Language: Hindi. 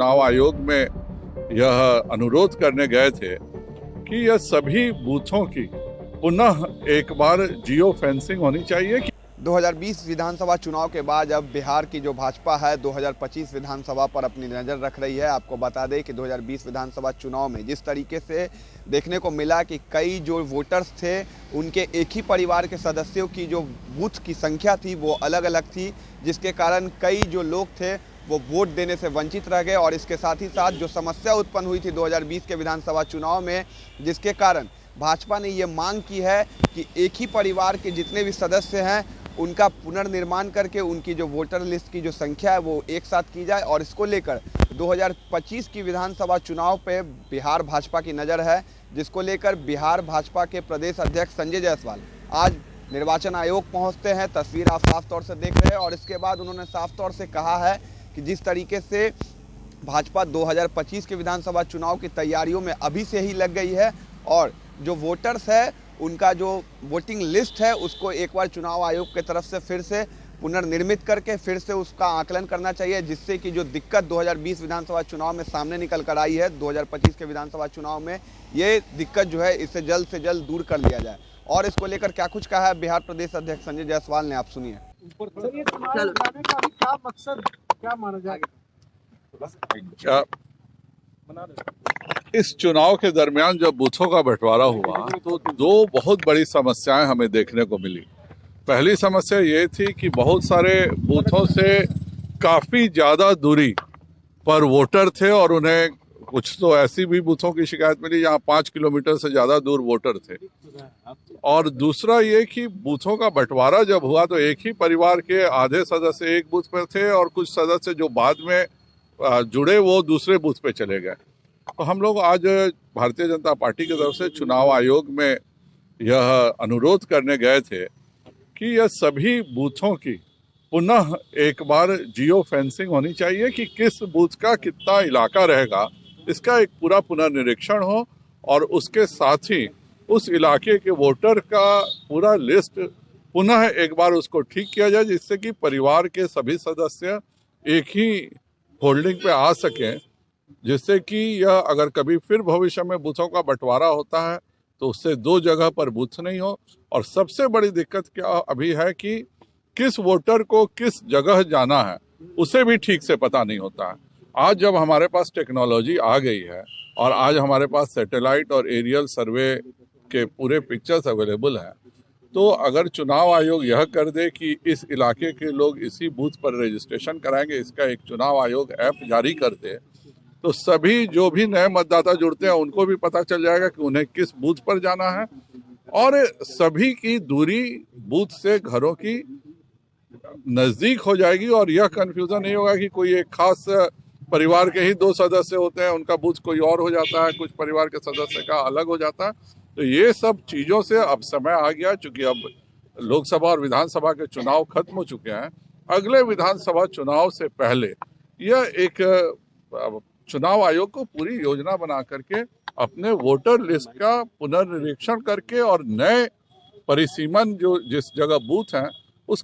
चुनाव आयोग में यह अनुरोध करने गए थे कि यह सभी बूथों की पुनः एक बार जियो फेंसिंग होनी चाहिए। 2020 विधानसभा चुनाव के बाद अब बिहार की जो भाजपा है 2025 विधानसभा पर अपनी नज़र रख रही है। आपको बता दें कि 2020 विधानसभा चुनाव में जिस तरीके से देखने को मिला कि कई जो वोटर्स थे उनके एक ही परिवार के सदस्यों की जो बूथ की संख्या थी वो अलग अलग थी, जिसके कारण कई जो लोग थे वो वोट देने से वंचित रह गए। और इसके साथ ही साथ जो समस्या उत्पन्न हुई थी 2020 के विधानसभा चुनाव में, जिसके कारण भाजपा ने ये मांग की है कि एक ही परिवार के जितने भी सदस्य हैं उनका पुनर्निर्माण करके उनकी जो वोटर लिस्ट की जो संख्या है वो एक साथ की जाए। और इसको लेकर 2025 की विधानसभा चुनाव पे बिहार भाजपा की नज़र है, जिसको लेकर बिहार भाजपा के प्रदेश अध्यक्ष संजय जायसवाल आज निर्वाचन आयोग पहुंचते हैं। तस्वीर आप साफ तौर से देख रहे हैं। और इसके बाद उन्होंने साफ तौर से कहा है कि जिस तरीके से भाजपा 2025 के विधानसभा चुनाव की तैयारियों में अभी से ही लग गई है और जो वोटर्स है उनका जो वोटिंग लिस्ट है उसको एक बार चुनाव आयोग की तरफ से फिर से पुनर्निर्मित करके फिर से उसका आकलन करना चाहिए, जिससे कि जो दिक्कत 2020 विधानसभा चुनाव में सामने निकल कर आई है 2025 के विधानसभा चुनाव में, ये दिक्कत जो है इसे जल्द से जल्द दूर कर लिया जाए। और इसको लेकर क्या कुछ कहा है बिहार प्रदेश अध्यक्ष संजय जायसवाल ने, आप सुनिए। क्या मकसद क्या माना जाएगा? इस चुनाव के दरमियान जब बूथों का बंटवारा हुआ तो दो बहुत बड़ी समस्याएं हमें देखने को मिली। पहली समस्या ये थी कि बहुत सारे बूथों से काफी ज्यादा दूरी पर वोटर थे और उन्हें कुछ तो ऐसी भी बूथों की शिकायत मिली जहां 5 किलोमीटर से ज्यादा दूर वोटर थे। और दूसरा ये कि बूथों का बंटवारा जब हुआ तो एक ही परिवार के आधे सदस्य एक बूथ पर थे और कुछ सदस्य जो बाद में जुड़े वो दूसरे बूथ पे चले गए। तो हम लोग आज भारतीय जनता पार्टी की तरफ से चुनाव आयोग में यह अनुरोध करने गए थे कि यह सभी बूथों की पुनः एक बार जियो फेंसिंग होनी चाहिए कि किस बूथ का कितना इलाका रहेगा, इसका एक पूरा पुनर्निरीक्षण हो और उसके साथ ही उस इलाके के वोटर का पूरा लिस्ट पुनः एक बार उसको ठीक किया जाए, जिससे कि परिवार के सभी सदस्य एक ही होल्डिंग पे आ सकें, जिससे कि यह अगर कभी फिर भविष्य में बूथों का बंटवारा होता है तो उससे दो जगह पर बूथ नहीं हो। और सबसे बड़ी दिक्कत क्या अभी है कि किस वोटर को किस जगह जाना है उसे भी ठीक से पता नहीं होता है। आज जब हमारे पास टेक्नोलॉजी आ गई है और आज हमारे पास सैटेलाइट और एरियल सर्वे के पूरे पिक्चर्स अवेलेबल हैं, तो अगर चुनाव आयोग यह कर दे कि इस इलाके के लोग इसी बूथ पर रजिस्ट्रेशन कराएंगे, इसका एक चुनाव आयोग ऐप जारी कर दे, तो सभी जो भी नए मतदाता जुड़ते हैं उनको भी पता चल जाएगा कि उन्हें किस बूथ पर जाना है और सभी की दूरी बूथ से घरों की नजदीक हो जाएगी और यह कंफ्यूजन नहीं होगा कि कोई एक खास परिवार के ही 2 सदस्य होते हैं, उनका बूथ कोई और हो जाता है, कुछ परिवार के सदस्य का अलग हो जाता है। तो ये सब चीजों से अब समय आ गया, चूंकि अब लोकसभा और विधानसभा के चुनाव खत्म हो चुके हैं। अगले विधानसभा चुनाव से पहले यह एक चुनाव आयोग को पूरी योजना बना करके अपने वोटर लिस्ट का पुनर्निरीक्षण करके और नए परिसीमन जो जिस जगह बूथ हैं उस